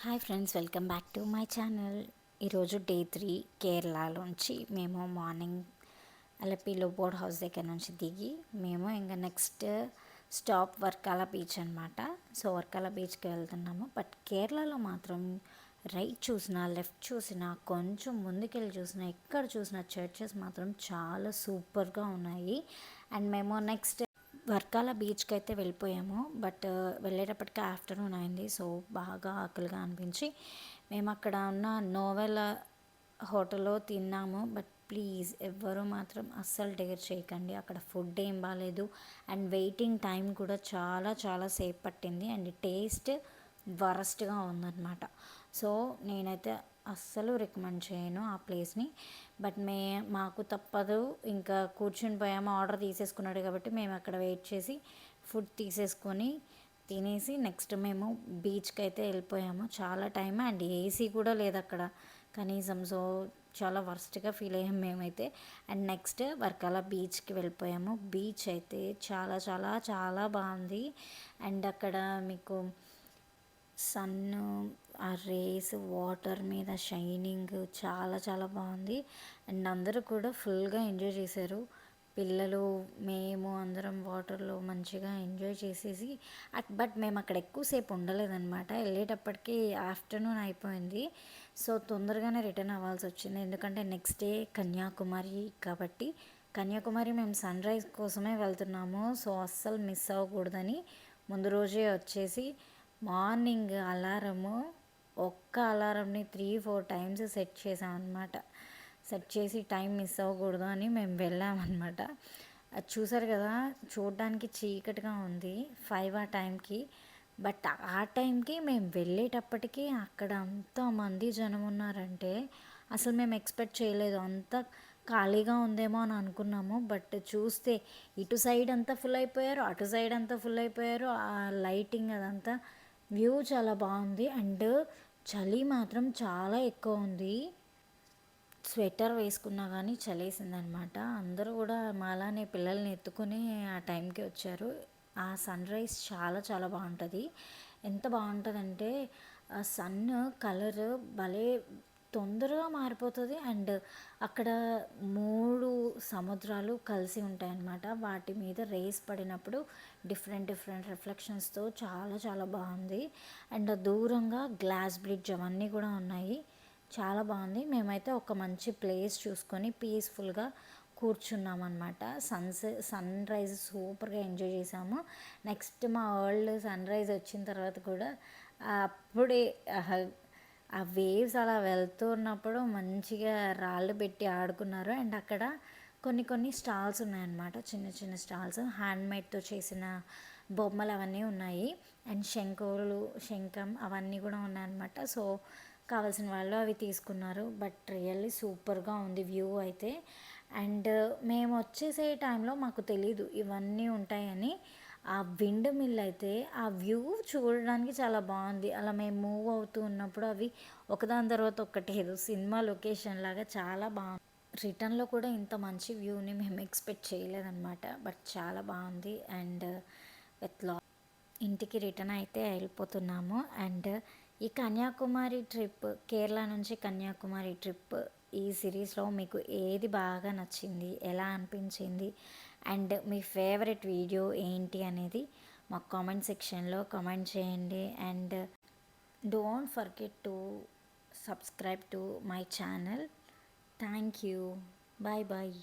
Hi friends, welcome back to my channel. ఈరోజు day 3 కేరళలోంచి మేము morning అలపిలో board house దగ్గర నుంచి దిగి మేము ఇంకా నెక్స్ట్ స్టాప్ వర్కాల బీచ్ అనమాట. సో వర్కాల బీచ్కి వెళ్తున్నాము. బట్ కేరళలో మాత్రం రైట్ చూసినా లెఫ్ట్ చూసినా కొంచెం ముందుకెళ్ళి చూసినా ఎక్కడ చూసినా చర్చెస్ మాత్రం చాలా సూపర్గా ఉన్నాయి. అండ్ మేము నెక్స్ట్ వర్కాల బీచ్కి అయితే వెళ్ళిపోయాము. బట్ వెళ్ళేటప్పటికి ఆఫ్టర్నూన్ అయింది. సో బాగా ఆకలిగా అనిపించి మేము అక్కడ ఉన్న నోవెల్ హోటల్లో తిన్నాము. బట్ ప్లీజ్ ఎవ్వరూ మాత్రం అస్సలు డేర్ చేయకండి. అక్కడ ఫుడ్ ఏం బాగాలేదు అండ్ వెయిటింగ్ టైం కూడా చాలా చాలా సేపు పట్టింది అండ్ టేస్ట్ వరస్ట్గా ఉందన్నమాట. సో నేనైతే అస్సలు రికమెండ్ చేయను ఆ ప్లేస్ని. బట్ మాకు తప్పదు, ఇంకా కూర్చుని పోయాము. ఆర్డర్ తీసేసుకున్నాడు కాబట్టి మేము అక్కడ వెయిట్ చేసి ఫుడ్ తీసేసుకొని తినేసి నెక్స్ట్ మేము బీచ్కి అయితే వెళ్ళిపోయాము. చాలా టైం అండ్ ఏసీ కూడా లేదు అక్కడ కనీసం. సో చాలా వర్స్ట్గా ఫీల్ అయ్యాం మేమైతే. అండ్ నెక్స్ట్ వర్కాల బీచ్కి వెళ్ళిపోయాము. బీచ్ అయితే చాలా చాలా చాలా బాగుంది. అండ్ అక్కడ మీకు సన్ ఆ రేస్ వాటర్ మీద షైనింగ్ చాలా చాలా బాగుంది. అండ్ అందరూ కూడా ఫుల్గా ఎంజాయ్ చేశారు. పిల్లలు మేము అందరం వాటర్లో మంచిగా ఎంజాయ్ చేసేసి బట్ మేము అక్కడ ఎక్కువసేపు ఉండలేదన్నమాట. వెళ్ళేటప్పటికి ఆఫ్టర్నూన్ అయిపోయింది. సో తొందరగానే రిటర్న్ అవ్వాల్సి వచ్చింది. ఎందుకంటే నెక్స్ట్ డే కన్యాకుమారి కాబట్టి కన్యాకుమారి మేము సన్ రైజ్ కోసమే వెళ్తున్నాము. సో అస్సలు మిస్ అవ్వకూడదని ముందు రోజే వచ్చేసి మార్నింగ్ ఒక్క అలారంని 3-4 టైమ్స్ సెట్ చేసామన్నమాట. సెట్ చేసి టైం మిస్ అవ్వకూడదు అని మేము వెళ్ళామన్నమాట. అది చూసారు కదా, చూడడానికి చీకటిగా ఉంది 5 ఆ టైంకి. బట్ ఆ టైంకి మేము వెళ్ళేటప్పటికీ అక్కడ అంతమంది జనం ఉన్నారంటే అసలు మేము ఎక్స్పెక్ట్ చేయలేదు. అంత ఖాళీగా ఉందేమో అని అనుకున్నాము. బట్ చూస్తే ఇటు సైడ్ అంతా ఫుల్ అయిపోయారు, అటు సైడ్ అంతా ఫుల్ అయిపోయారు. ఆ లైటింగ్ అదంతా వ్యూ చాలా బాగుంది. అండ్ చలి మాత్రం చాలా ఎక్కువ ఉంది. స్వెటర్ వేసుకున్నా కానీ చలేసిందనమాట. అందరూ కూడా మాలానే పిల్లల్ని ఎత్తుకొని ఆ టైంకి వచ్చారు. ఆ సన్ రైజ్ చాలా చాలా బాగుంటుంది. ఎంత బాగుంటుందంటే ఆ సన్ కలర్ భలే తొందరగా మారిపోతుంది. అండ్ అక్కడ 3 సముద్రాలు కలిసి ఉంటాయన్నమాట. వాటి మీద రేస్ పడినప్పుడు డిఫరెంట్ డిఫరెంట్ రిఫ్లెక్షన్స్తో చాలా చాలా బాగుంది. అండ్ దూరంగా గ్లాస్ బ్రిడ్జ్ అవన్నీ కూడా ఉన్నాయి. చాలా బాగుంది. మేమైతే ఒక మంచి ప్లేస్ చూసుకొని పీస్ఫుల్గా కూర్చున్నామన్నమాట. సన్ రైజ్ సూపర్గా ఎంజాయ్ చేసాము. నెక్స్ట్ మా వరల్డ్ సన్ రైజ్ వచ్చిన తర్వాత కూడా అప్పుడే ఆ వేవ్స్ అలా వెళ్తూ ఉన్నప్పుడు మంచిగా రాళ్ళు పెట్టి ఆడుకున్నారు. అండ్ అక్కడ కొన్ని కొన్ని స్టాల్స్ ఉన్నాయన్నమాట. చిన్న చిన్న స్టాల్స్ హ్యాండ్మేడ్తో చేసిన బొమ్మలు అవన్నీ ఉన్నాయి. అండ్ శంఖం అవన్నీ కూడా ఉన్నాయన్నమాట. సో కావాల్సిన వాళ్ళు అవి తీసుకున్నారు. బట్ రియల్లీ సూపర్గా ఉంది వ్యూ అయితే. అండ్ మేము వచ్చేసే టైంలో మాకు తెలీదు ఇవన్నీ ఉంటాయని. ఆ విండ్ మిల్ అయితే ఆ వ్యూ చూడడానికి చాలా బాగుంది. అలా మేము మూవ్ అవుతూ ఉన్నప్పుడు అవి ఒకదాని తర్వాత ఒకటి ఏదో సినిమా లొకేషన్ లాగా చాలా బాగుంది. రిటర్న్లో కూడా ఇంత మంచి వ్యూని మేము ఎక్స్పెక్ట్ చేయలేదన్నమాట. బట్ చాలా బాగుంది. అండ్ విత్ ఇంటికి రిటర్న్ అయితే వెళ్ళిపోతున్నాము. అండ్ ఈ కన్యాకుమారి ట్రిప్, కేరళ నుంచి కన్యాకుమారి ట్రిప్, ఈ సిరీస్లో మీకు ఏది బాగా నచ్చింది, ఎలా అనిపించింది అండ్ మీ ఫేవరెట్ వీడియో ఏంటి అనేది మాకు కామెంట్ సెక్షన్లో కామెంట్ చేయండి. And don't forget to subscribe to my channel. Thank you. Bye bye.